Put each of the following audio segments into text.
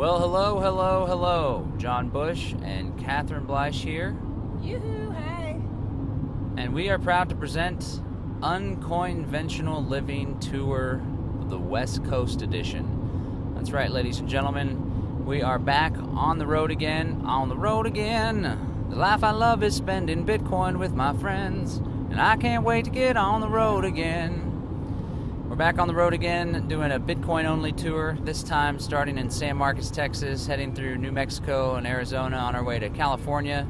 Well, hello, hello, hello. John Bush and Catherine Bleish here. Yoo-hoo, hi. And we are proud to present Uncoinventional Living Tour, the West Coast Edition. That's right, ladies and gentlemen. We are back on the road again. The life I love is spending Bitcoin with my friends, and I can't wait to get on the road again. We're back on the road again, doing a Bitcoin-only tour, this time starting in San Marcos, Texas, heading through New Mexico and Arizona on our way to California,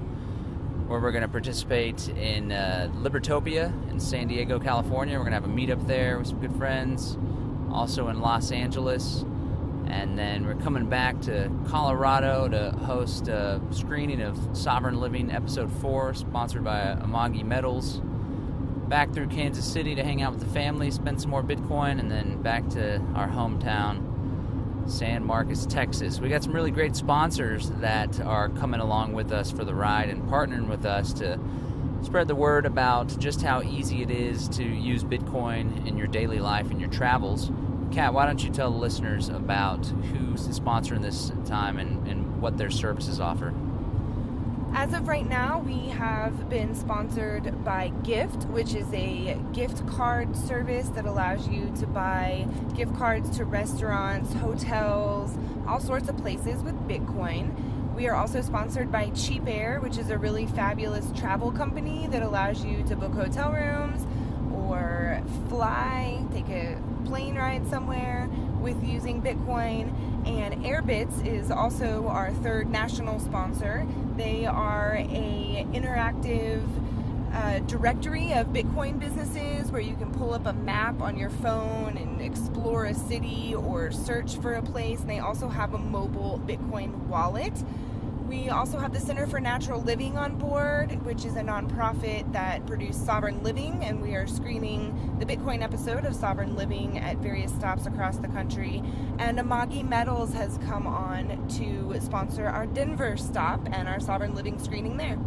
where we're going to participate in Libertopia in San Diego, California. We're going to have a meetup there with some good friends, also in Los Angeles. And then we're coming back to Colorado to host a screening of Sovereign Living Episode 4, sponsored by Amagi Metals. Back through Kansas City to hang out with the family, spend some more Bitcoin, and then back to our hometown, San Marcos, Texas. We got some really great sponsors that are coming along with us for the ride and partnering with us to spread the word about just how easy it is to use Bitcoin in your daily life and your travels. Kat, why don't you tell the listeners about who's sponsoring this time and what their services offer? As of right now, we have been sponsored by Gift, which is a gift card service that allows you to buy gift cards to restaurants, hotels, all sorts of places with Bitcoin. We are also sponsored by Cheap Air, which is a really fabulous travel company that allows you to book hotel rooms or fly, take a plane ride somewhere with using Bitcoin. And Airbits is also our third national sponsor. They are a interactive directory of Bitcoin businesses where you can pull up a map on your phone and explore a city or search for a place. And they also have a mobile Bitcoin wallet. We also have the Center for Natural Living on board, which is a nonprofit that produced Sovereign Living, and we are screening the Bitcoin episode of Sovereign Living at various stops across the country. And Amagi Metals has come on to sponsor our Denver stop and our Sovereign Living screening there.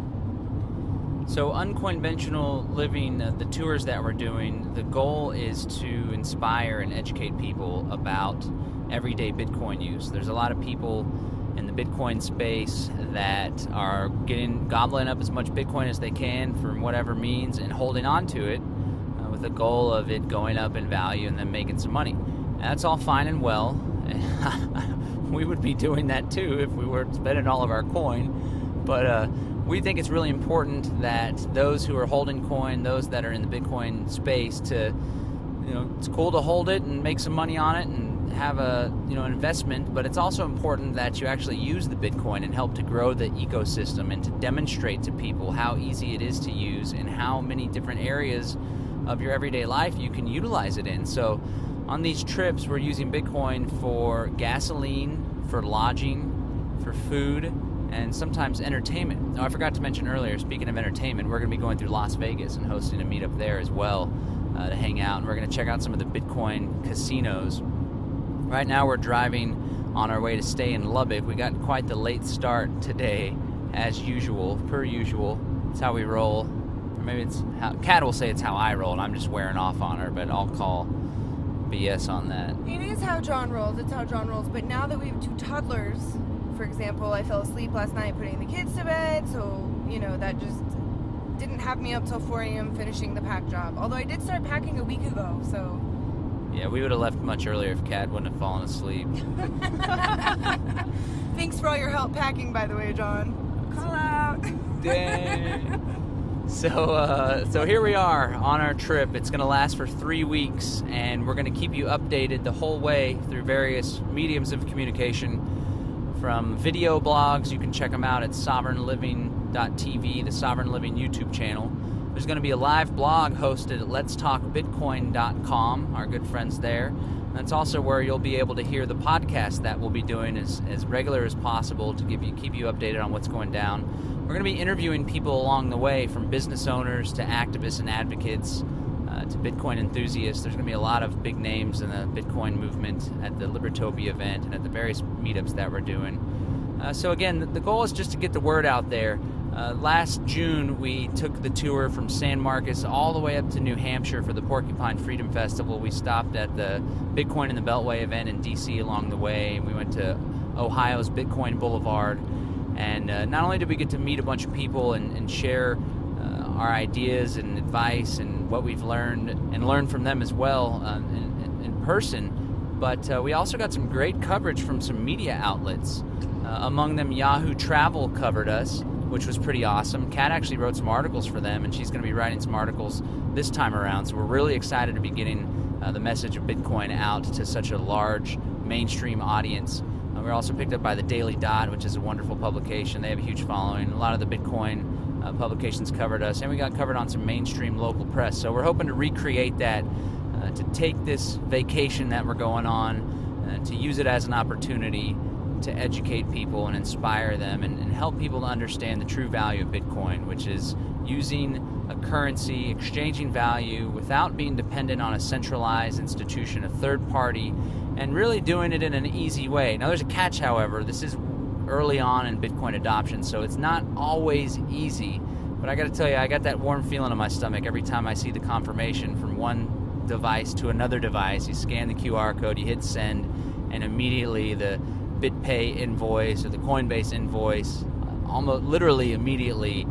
So Uncoinventional Living, the tours that we're doing, the goal is to inspire and educate people about everyday Bitcoin use. There's a lot of people in the Bitcoin space that are gobbling up as much Bitcoin as they can from whatever means and holding on to it with the goal of it going up in value and then making some money. And that's all fine and well. We would be doing that too if we were spending all of our coin. But we think it's really important that those who are holding coin, those that are in the Bitcoin space, it's cool to hold it and make some money on it and have an investment, but it's also important that you actually use the Bitcoin and help to grow the ecosystem and to demonstrate to people how easy it is to use and how many different areas of your everyday life you can utilize it in. So on these trips, we're using Bitcoin for gasoline, for lodging, for food, and sometimes entertainment. Now, I forgot to mention earlier, speaking of entertainment, we're going to be going through Las Vegas and hosting a meetup there as well to hang out, and we're going to check out some of the Bitcoin casinos. Right now we're driving on our way to stay in Lubbock. We got quite the late start today, as usual, per usual. It's how we roll. Or maybe it's how Kat will say it's how I roll, and I'm just wearing off on her, but I'll call BS on that. It is how John rolls. It's how John rolls. But now that we have two toddlers, for example, I fell asleep last night putting the kids to bed, so, that just didn't have me up till 4 a.m. finishing the pack job. Although I did start packing a week ago, so... Yeah, we would have left much earlier if Kat wouldn't have fallen asleep. Thanks for all your help packing, by the way, John. Call out. Dang. So here we are on our trip. It's going to last for 3 weeks, and we're going to keep you updated the whole way through various mediums of communication, from video blogs. You can check them out at sovereignliving.tv, the Sovereign Living YouTube channel. There's going to be a live blog hosted at letstalkbitcoin.com, our good friends there. That's also where you'll be able to hear the podcast that we'll be doing as regular as possible to keep you updated on what's going down. We're going to be interviewing people along the way, from business owners to activists and advocates to Bitcoin enthusiasts. There's going to be a lot of big names in the Bitcoin movement at the Libertopia event and at the various meetups that we're doing. So again, the goal is just to get the word out there. Last June, we took the tour from San Marcos all the way up to New Hampshire for the Porcupine Freedom Festival. We stopped at the Bitcoin in the Beltway event in D.C. along the way. We went to Ohio's Bitcoin Boulevard. And not only did we get to meet a bunch of people and share our ideas and advice and what we've learned and learn from them as well in person, but we also got some great coverage from some media outlets. Among them, Yahoo Travel covered us, which was pretty awesome. Kat actually wrote some articles for them, and she's going to be writing some articles this time around. So we're really excited to be getting the message of Bitcoin out to such a large mainstream audience. We're also picked up by the Daily Dot, which is a wonderful publication. They have a huge following. A lot of the Bitcoin publications covered us, and we got covered on some mainstream local press. So we're hoping to recreate that, to take this vacation that we're going on, to use it as an opportunity to educate people and inspire them and help people to understand the true value of Bitcoin, which is using a currency, exchanging value without being dependent on a centralized institution, a third party, and really doing it in an easy way. Now, there's a catch, however. This is early on in Bitcoin adoption, so it's not always easy. But I got to tell you, I got that warm feeling in my stomach every time I see the confirmation from one device to another device. You scan the QR code, you hit send, and immediately the BitPay invoice or the Coinbase invoice, almost literally immediately,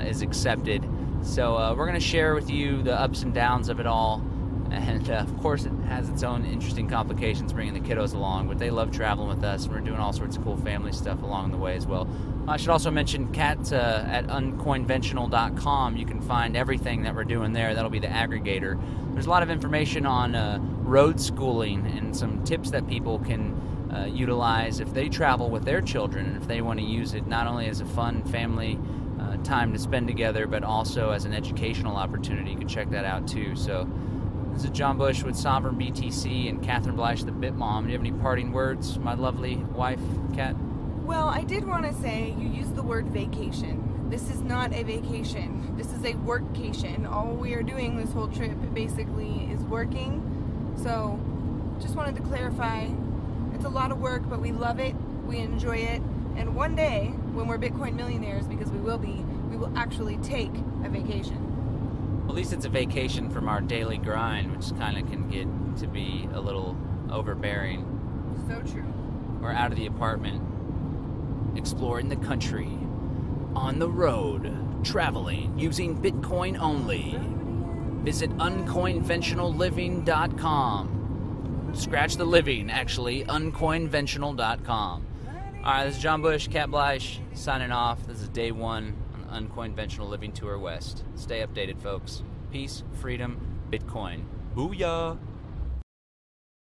is accepted. So we're going to share with you the ups and downs of it all. And of course, it has its own interesting complications bringing the kiddos along, but they love traveling with us. We're doing all sorts of cool family stuff along the way as well. I should also mention Kat at Uncoinventional.com. You can find everything that we're doing there. That'll be the aggregator. There's a lot of information on road schooling and some tips that people can utilize if they travel with their children and if they want to use it not only as a fun family time to spend together, but also as an educational opportunity. You can check that out too. So this is John Bush with Sovereign BTC and Catherine Bleish, the Bit Mom. Do you have any parting words, my lovely wife, Kat? Well, I did want to say you used the word vacation. This is not a vacation. This is a workcation. All we are doing this whole trip basically is working. So just wanted to clarify, it's a lot of work, but we love it, we enjoy it, and one day, when we're Bitcoin millionaires, because we will be, we will actually take a vacation. At least it's a vacation from our daily grind, which kind of can get to be a little overbearing. So true. We're out of the apartment, exploring the country, on the road, traveling, using Bitcoin only. Visit uncoinventionalliving.com. Scratch the living, actually, uncoinventional.com. All right, this is John Bush, Kat Bleish, signing off. This is day one on the Uncoinventional Living Tour West. Stay updated, folks. Peace, freedom, Bitcoin. Booyah!